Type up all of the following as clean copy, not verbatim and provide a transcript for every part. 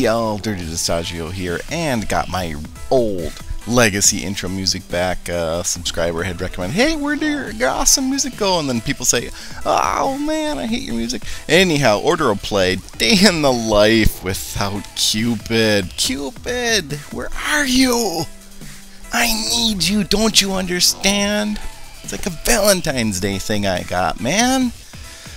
y'all, Dirty Distaggio here, and got my old legacy intro music back. Subscriber had recommended, hey, where did your awesome music go? And then people say, oh man, I hate your music. Anyhow, order a play, Day in the Life without Cupid. Cupid, where are you? I need you, don't you understand? It's like a Valentine's Day thing I got, man.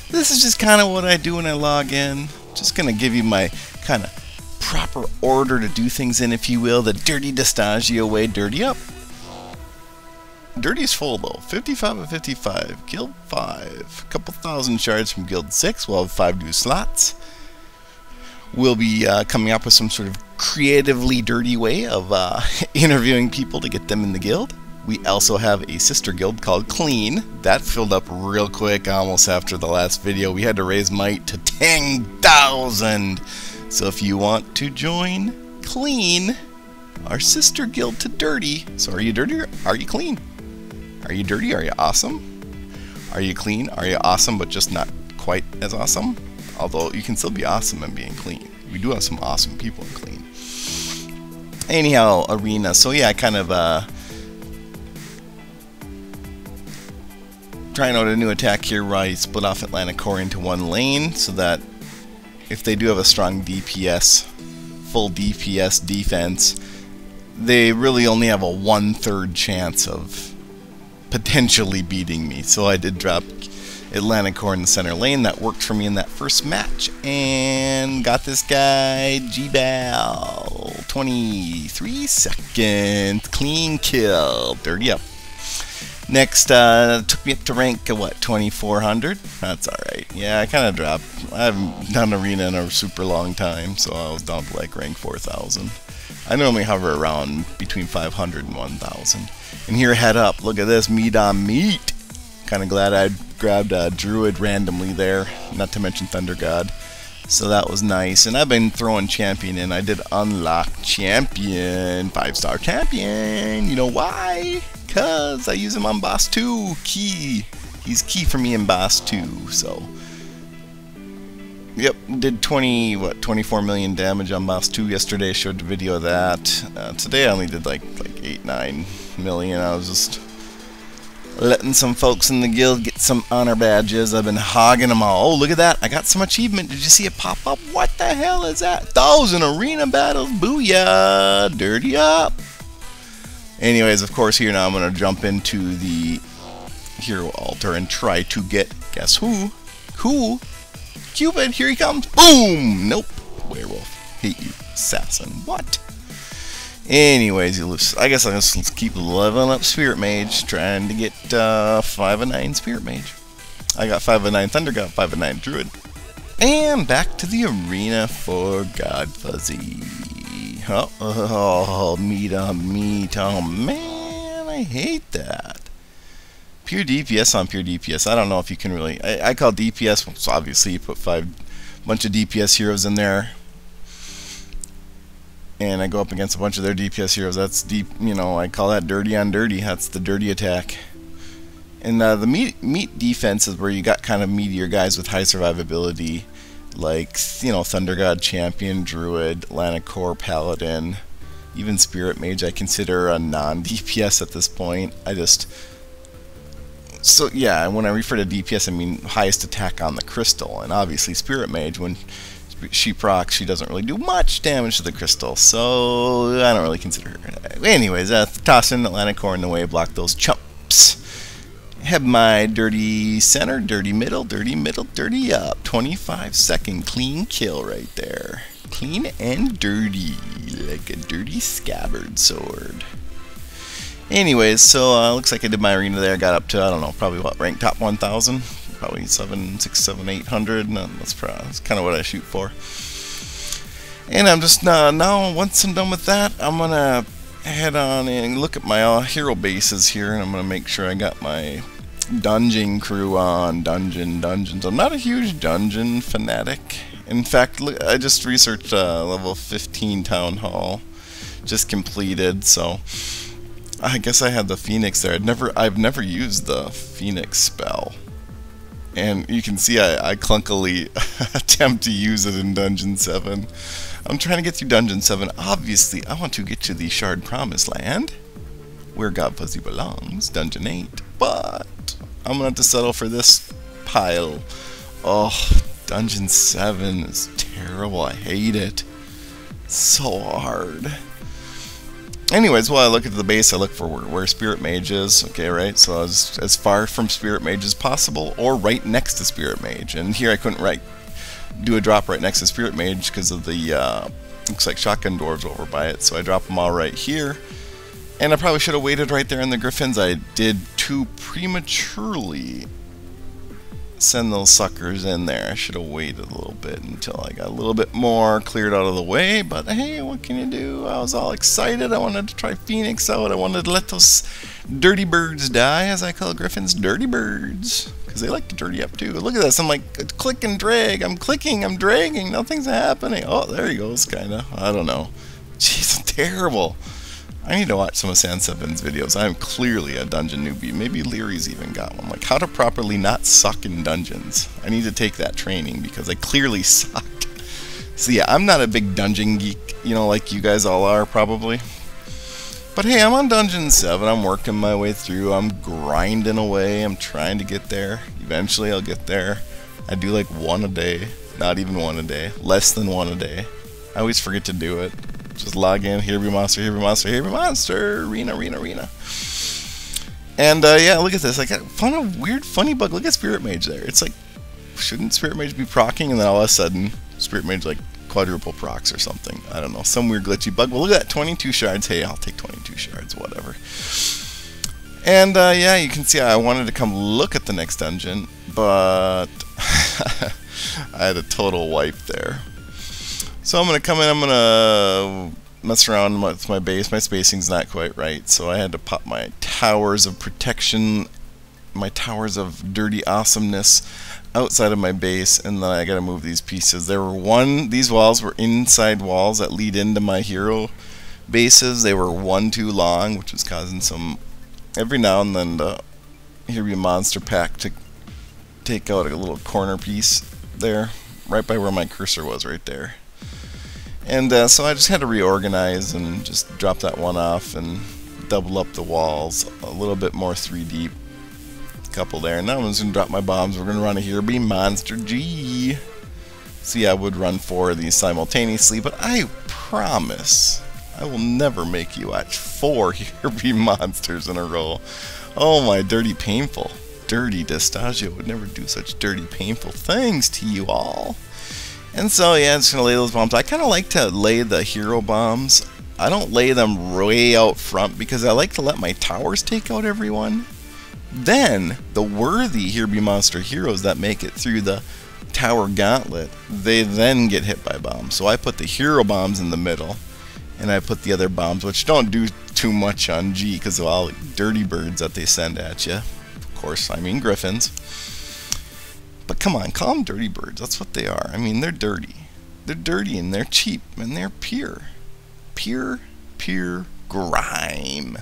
This is just kind of what I do when I log in. Just gonna give you my kind of proper order to do things in, if you will, the Dirty Distaggio way. Dirty up. Dirty's full though. 55 of 55. Guild 5. A couple thousand shards from Guild 6. We'll have 5 new slots. We'll be coming up with some sort of creatively dirty way of interviewing people to get them in the guild. We also have a sister guild called Clean. That filled up real quick almost after the last video. We had to raise might to 10,000. So if you want to join Clean, our sister guild to Dirty. So are you dirty or are you clean? Are you dirty? Are you awesome? Are you clean? Are you awesome but just not quite as awesome? Although you can still be awesome and being clean. We do have some awesome people in Clean. Anyhow, arena. So yeah, I kind of trying out a new attack here where I split off Atlantic Core into one lane so that if they do have a strong DPS, full DPS defense, they really only have a 1/3 chance of potentially beating me. So I did drop Atlantic Core in the center lane. That worked for me in that first match. And got this guy, G-Bal. 23 seconds. Clean kill. Dirty up. Next, took me up to rank, what, 2400? That's alright. Yeah, I kind of dropped. I haven't done arena in a super long time, so I was down to like rank 4000. I normally hover around between 500 and 1000. And here, head up. Look at this, meat on meat. Kind of glad I grabbed a Druid randomly there, not to mention Thunder God. So that was nice. And I've been throwing champion in. I did unlock champion, 5-star champion. You know why? Because I use him on boss 2. Key. He's key for me in boss 2. So, yep, did 24 million damage on boss 2 yesterday. Showed the video of that. Today I only did like 8-9 million. I was just letting some folks in the guild get some honor badges. I've been hogging them all. Oh, look at that. I got some achievement. Did you see it pop up? What the hell is that? 1,000 arena battles. Booyah. Dirty up. Anyways, of course, here now I'm going to jump into the hero altar and try to get, guess who? Who? Cupid, here he comes. Boom! Nope. Werewolf. Hate you, assassin. What? Anyways, I guess I'll just keep leveling up Spirit Mage, trying to get 5 of 9 Spirit Mage. I got 5 of 9 Thunder God, 5 of 9 Druid. And back to the arena for GodFuzzy. Oh, meat on meat. Oh man, I hate that. Pure DPS on pure DPS. I don't know if you can really. I call DPS. So obviously, you put bunch of DPS heroes in there, and I go up against a bunch of their DPS heroes. That's deep. You know, I call that dirty on dirty. That's the dirty attack. And the meat defense is where you got kind of meatier guys with high survivability. Like, you know, Thunder God, Champion, Druid, Atlantic Core, Paladin, even Spirit Mage I consider a non-DPS at this point. So yeah, when I refer to DPS I mean highest attack on the crystal, and obviously Spirit Mage, when she procs, she doesn't really do much damage to the crystal, so I don't really consider her. Anyways, toss in Atlantic Core in the way, block those chumps. Have my dirty center, dirty middle, dirty up. 25-second clean kill right there. Clean and dirty, like a dirty scabbard sword. Anyways, so looks like I did my arena there. Got up to, I don't know, probably what, rank top 1000? Probably 7, 6, 7, 800. No, that's kind of what I shoot for. And I'm just, now, once I'm done with that, I'm going to head on and look at my hero bases here, and I'm going to make sure I got my dungeon crew on. Dungeons. I'm not a huge dungeon fanatic. In fact, look, I just researched level 15 town hall, just completed, so I guess I had the Phoenix there. I've never used the Phoenix spell. And you can see I clunkily attempt to use it in Dungeon 7. I'm trying to get through Dungeon 7. Obviously, I want to get to the Shard Promised Land, where GodFuzzy belongs, Dungeon 8. But I'm gonna have to settle for this pile. Oh, Dungeon 7 is terrible. I hate it. It's so hard. Anyways, while I look at the base, I look for where Spirit Mage is. Okay, right? So I was as far from Spirit Mage as possible, or right next to Spirit Mage. And here I couldn't do a drop right next to Spirit Mage because of the, looks like Shotgun Dwarves over by it. So I drop them all right here. And I probably should have waited right there in the Griffins. I did too prematurely send those suckers in there. I should have waited a little bit until I got a little bit more cleared out of the way, but hey, what can you do? I was all excited. I wanted to try Phoenix out. I wanted to let those dirty birds die, as I call Griffins, dirty birds, because they like to dirty up too. Look at this. I'm like, click and drag. I'm clicking, I'm dragging. Nothing's happening. Oh, there he goes, kind of. I don't know. Jeez, terrible. I need to watch some of San7's videos. I am clearly a dungeon newbie. Maybe Leary's even got one. Like, how to properly not suck in dungeons. I need to take that training because I clearly suck. So yeah, I'm not a big dungeon geek, you know, like you guys all are probably. But hey, I'm on Dungeon 7. I'm working my way through. I'm grinding away. I'm trying to get there. Eventually I'll get there. I do like one a day. Not even one a day. Less than one a day. I always forget to do it. Just log in, here be monster, here be monster, here be monster, arena. And yeah, look at this. I got a weird funny bug. Look at Spirit Mage there. It's like, shouldn't Spirit Mage be proccing? And then all of a sudden, Spirit Mage like quadruple procs or something. I don't know, some weird glitchy bug. Well, look at that, 22 shards. Hey, I'll take 22 shards, whatever. And yeah, you can see I wanted to come look at the next dungeon, but I had a total wipe there. So I'm going to come in, I'm going to mess around with my base. My spacing's not quite right, so I had to pop my towers of protection, my towers of dirty awesomeness outside of my base, and then I got to move these pieces. These walls were inside walls that lead into my hero bases. They were one too long, which was causing some, every now and then, here be a monster pack to take out a little corner piece there, right by where my cursor was, right there. And so I just had to reorganize and just drop that one off and double up the walls a little bit more 3 deep. Couple there. And now I'm just going to drop my bombs. We're going to run a Here Be Monster G. So yeah, I would run 4 of these simultaneously, but I promise I will never make you watch 4 Here Be Monsters in a row. Oh my, dirty painful. Dirty Distaggio would never do such dirty painful things to you all. And so yeah, I'm just going to lay those bombs. I kind of like to lay the hero bombs. I don't lay them way out front because I like to let my towers take out everyone. Then, the worthy Here Be Monster heroes that make it through the tower gauntlet, they then get hit by bombs. So I put the hero bombs in the middle, and I put the other bombs, which don't do too much on G because of all the dirty birds that they send at you. Of course, I mean Griffins. But come on, call them dirty birds. That's what they are. I mean, they're dirty. They're dirty and they're cheap and they're pure. Pure grime.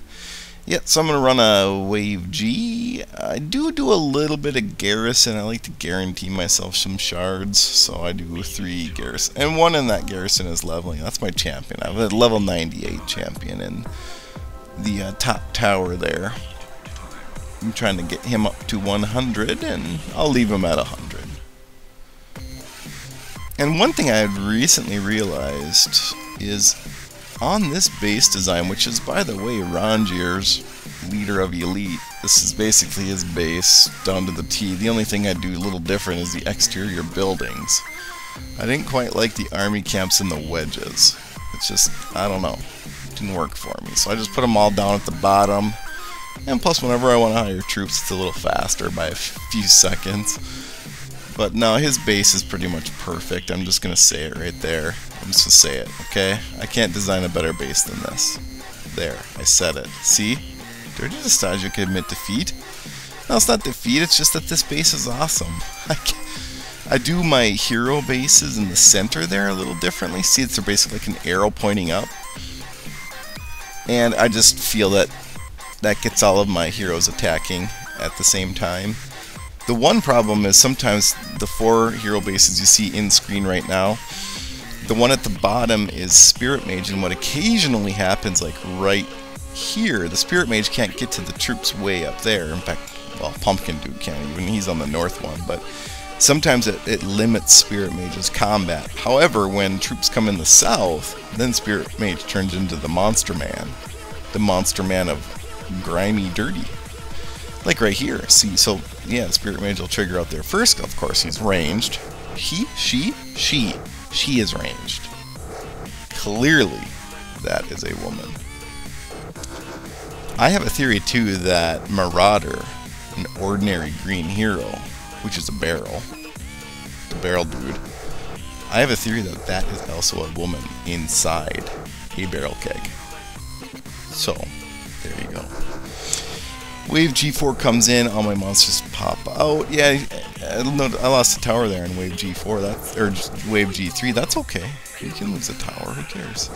Yeah, so I'm going to run a Wave G. I do a little bit of Garrison. I like to guarantee myself some shards. So I do 3 Garrison. And 1 in that Garrison is leveling. That's my champion. I have a level 98 champion in the top tower there. I'm trying to get him up to 100, and I'll leave him at 100. And one thing I had recently realized is on this base design, which is, by the way, Rangier's leader of Elite, this is basically his base down to the T. The only thing I do a little different is the exterior buildings. I didn't quite like the army camps and the wedges. It's just, I don't know, it didn't work for me. So I just put them all down at the bottom. And plus, whenever I want to hire troops, it's a little faster by a few seconds. But no, his base is pretty much perfect. I'm just going to say it right there. I'm just going to say it, okay? I can't design a better base than this. There, I said it. See? Dirty Distaggio can admit defeat. No, it's not defeat, it's just that this base is awesome. I do my hero bases in the center there a little differently. See, it's basically like an arrow pointing up. And I just feel that gets all of my heroes attacking at the same time. The one problem is sometimes the 4 hero bases you see in screen right now, The one at the bottom is Spirit Mage, and what occasionally happens, like right here, the Spirit Mage can't get to the troops way up there. In fact, well, Pumpkin Dude can't even, he's on the north one, but sometimes it limits Spirit Mage's combat. However, when troops come in the south, then Spirit Mage turns into the Monster Man. The Monster Man of grimy, dirty. Like right here, see, so yeah, Spirit Mage will trigger out there first. Of course, he's ranged. She is ranged. Clearly, that is a woman. I have a theory too that Marauder, an ordinary green hero, which is a barrel, the barrel dude, I have a theory that that is also a woman inside a barrel keg. So, there you go. Wave G4 comes in, all my monsters pop out. Yeah, I lost the tower there in Wave G4, that's, or just Wave G3, that's okay. You can lose a tower, who cares?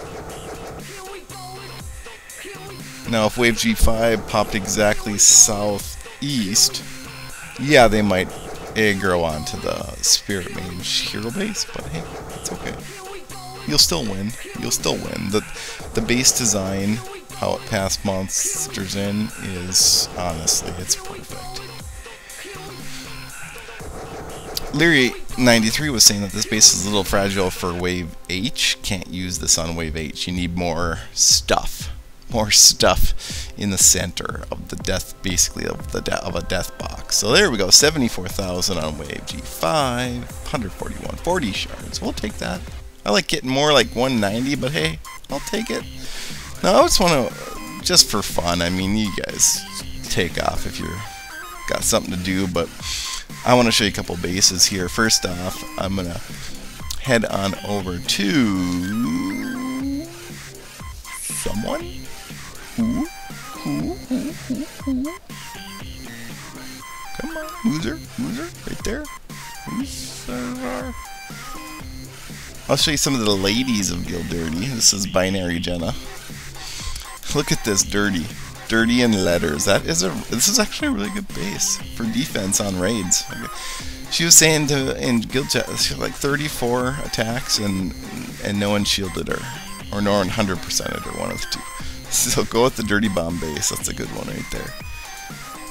Now, if Wave G5 popped exactly southeast, yeah, they might aggro onto the Spirit Mage hero base, but hey, it's okay. You'll still win. You'll still win. The base design, how it passed monsters in, is honestly, it's perfect. Leary93 was saying that this base is a little fragile for Wave H. Can't use this on Wave H. You need more stuff. More stuff in the center of the death, basically of a death box. So there we go, 74,000 on Wave G5, 141, 40 shards. We'll take that. I like getting more like 190, but hey, I'll take it. Now I just want to, just for fun, I mean, you guys take off if you're got something to do, but I want to show you a couple bases here. First off, I'm gonna head on over to someone. Who? Come on, loser, right there. I'll show you some of the ladies of Guild Dirty. This is Binary Jenna. Look at this, Dirty and Letters. This is actually a really good base for defense on raids. She was saying in Guild Chat, she had like 34 attacks and no one shielded her, or no one 100%ed her, one of the two. So go with the Dirty Bomb base, that's a good one right there.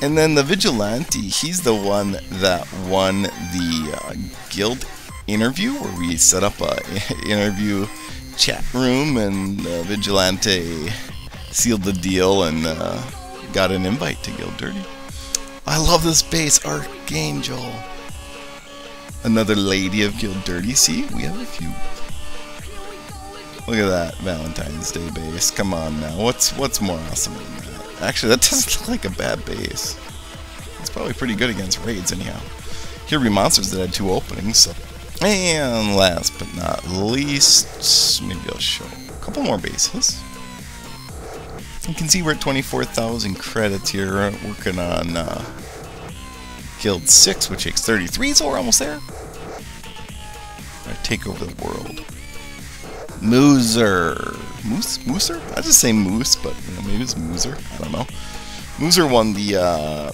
And then the Vigilante, he's the one that won the guild interview, where we set up a interview chat room, and Vigilante sealed the deal and got an invite to Guild Dirty. I love this base, Archangel. Another lady of Guild Dirty, see, we have a few. Look at that Valentine's Day base. Come on now. What's more awesome than that? Actually, that doesn't look like a bad base. It's probably pretty good against raids anyhow. Here be monsters that had 2 openings. So. And last but not least, maybe I'll show a couple more bases. You can see we're at 24,000 credits here, working on Guild 6, which takes 33, so we're almost there. Alright, take over the world. Mooser. Mooser? I just say Moose, but you know, maybe it's Mooser. I don't know. Mooser won the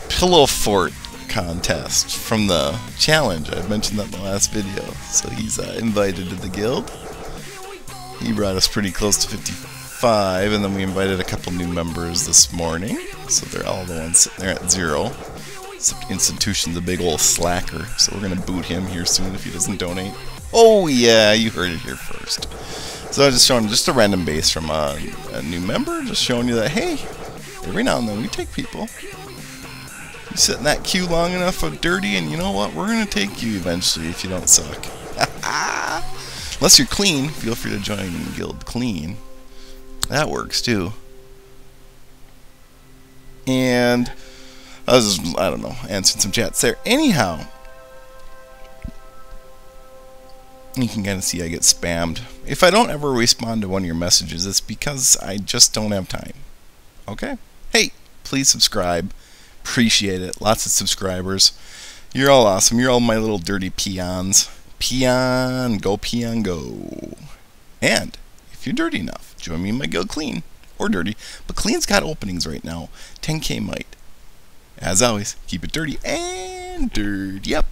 Pillow Fort contest from the challenge. I mentioned that in the last video. So he's invited to the guild. He brought us pretty close to 55, and then we invited a couple new members this morning. So they're all the ones sitting there at 0. Institution's a big old slacker, so we're gonna boot him here soon if he doesn't donate. Oh yeah, you heard it here first. So I was just showing just a random base from a new member, just showing you that, hey, every now and then we take people. You sit in that queue long enough for Dirty, and you know what? We're gonna take you eventually if you don't suck. Unless you're clean, feel free to join Guild Clean. That works too. And I don't know, answering some chats there. Anyhow, you can kind of see I get spammed. If I don't ever respond to one of your messages, it's because I just don't have time. Okay? Hey, please subscribe. Appreciate it. Lots of subscribers. You're all awesome. You're all my little dirty peons. Peon, go. And if you're dirty enough, join me in my Guild Clean. Or Dirty. But Clean's got openings right now. 10k might. As always, keep it dirty and dirty up.